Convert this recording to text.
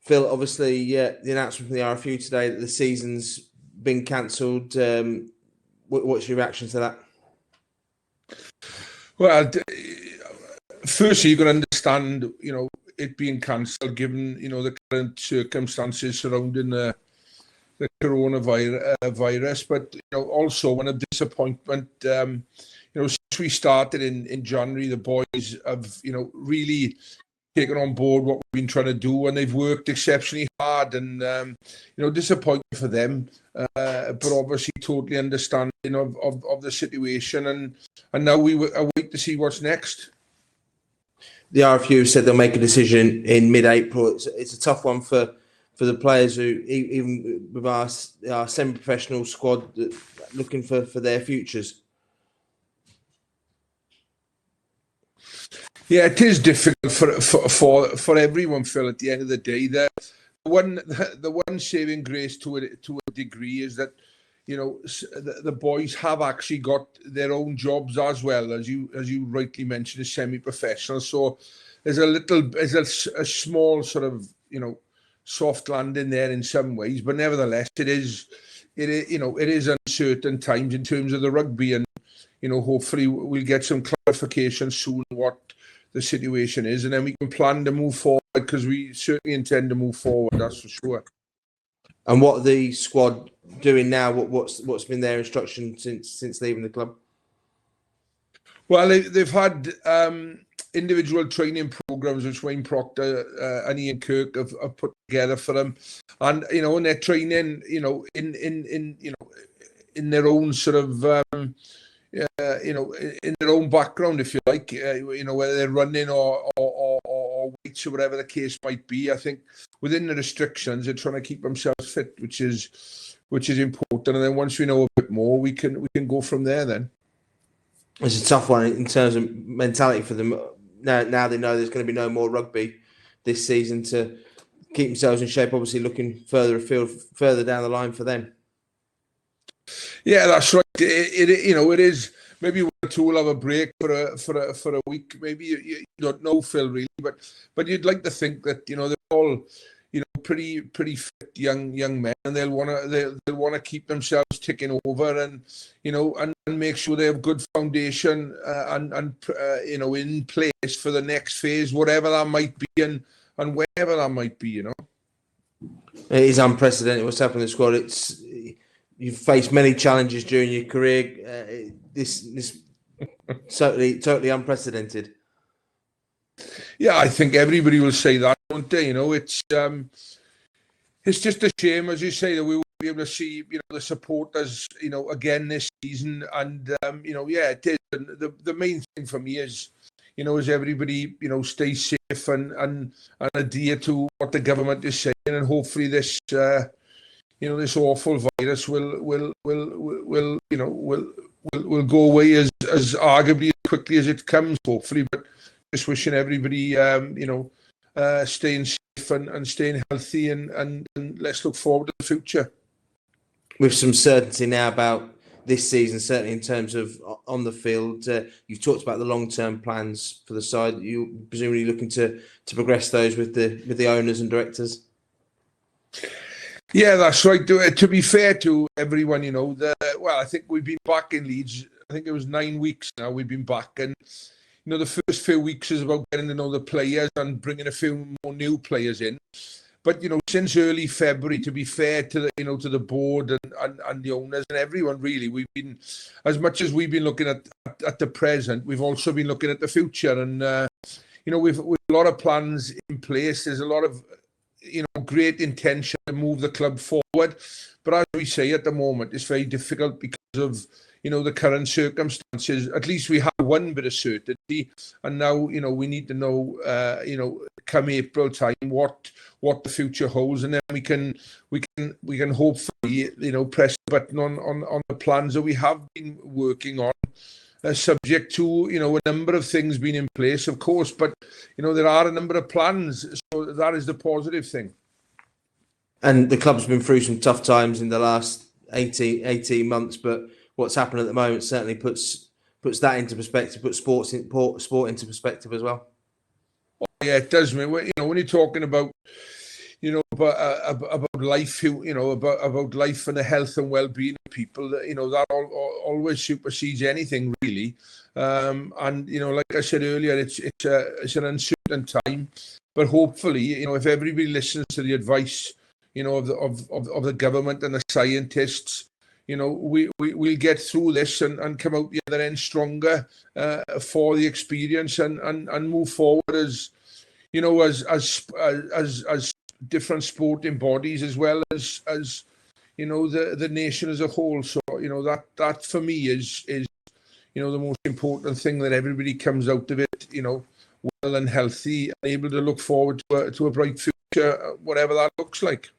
Phil, obviously, the announcement from the RFU today that the season's been cancelled. What's your reaction to that? Well, firstly, you've got to understand, it being cancelled, given, the current circumstances surrounding the coronavirus. But, also one of disappointment, since we started in January, the boys have, really taken on board what we've been trying to do, and they've worked exceptionally hard, and, disappointing for them, but obviously totally understanding of the situation, and now we await to see what's next. The RFU said they'll make a decision in mid-April. It's a tough one for the players who, even with our semi-professional squad, looking for their futures. Yeah, it is difficult for everyone, Phil. At the end of the day, the one saving grace to a degree is that the boys have actually got their own jobs as well, as you rightly mentioned, as semi-professional. So there's a small sort of soft landing there in some ways, but nevertheless, it is uncertain times in terms of the rugby, and hopefully we'll get some clarification soon what the situation is, and then we can plan to move forward, because we certainly intend to move forward, that's for sure. And what are the squad doing now? What's been their instruction since leaving the club? Well, they've had individual training programs which Wayne Proctor and Ian Kirk have put together for them, and and they're training in their own sort of in their own background, if you like, whether they're running or weights or whatever the case might be. I think within the restrictions, they're trying to keep themselves fit, which is important. And then once we know a bit more, we can go from there. Then it's a tough one in terms of mentality for them. Now they know there's going to be no more rugby this season, to keep themselves in shape. Obviously, looking further afield, further down the line for them. Yeah, that's right. It is. Maybe one or two will have a break for a week. Maybe you don't know, Phil, really, but you'd like to think that they're all pretty fit young men, and they'll wanna keep themselves ticking over, and and make sure they have good foundation and in place for the next phase, whatever that might be, and wherever that might be. It is unprecedented what's happened in the squad. You've faced many challenges during your career. This totally unprecedented. Yeah, I think everybody will say that, won't they? It's just a shame, as you say, that we won't be able to see the supporters again this season. And it is. The main thing for me is is everybody stay safe and adhere to what the government is saying, and hopefully this. This awful virus will go away as arguably as quickly as it comes, hopefully. But just wishing everybody, staying safe and staying healthy, and let's look forward to the future. With some certainty now about this season, certainly in terms of on the field, you've talked about the long-term plans for the side. You're presumably looking to progress those with the owners and directors. Yeah, that's right. To be fair to everyone, I think we've been back in Leeds. I think it was 9 weeks now we've been back, and the first few weeks is about getting to know the players and bringing a few more new players in. But since early February, to be fair to the to the board and the owners and everyone, really, we've been, as much as we've been looking at the present, we've also been looking at the future, and we've a lot of plans in place. There's a lot of great intention to move the club forward, but as we say, at the moment it's very difficult because of the current circumstances. At least we have one bit of certainty, and now we need to know come April time what the future holds, and then we can hopefully press the button on the plans that we have been working on. Subject to a number of things being in place, of course, but there are a number of plans, so that is the positive thing. And the club's been through some tough times in the last 18 months, but what's happened at the moment certainly puts that into perspective, puts sport into perspective as well. Yeah, it does. When you're talking about but about life, about life and the health and well-being of people, that always supersedes anything really. And like I said earlier, it's an uncertain time, but hopefully, if everybody listens to the advice, of the government and the scientists, we'll get through this and come out the other end stronger for the experience and move forward as different sporting bodies, as well as the nation as a whole. So that for me is the most important thing, that everybody comes out of it well and healthy and able to look forward to a bright future, whatever that looks like.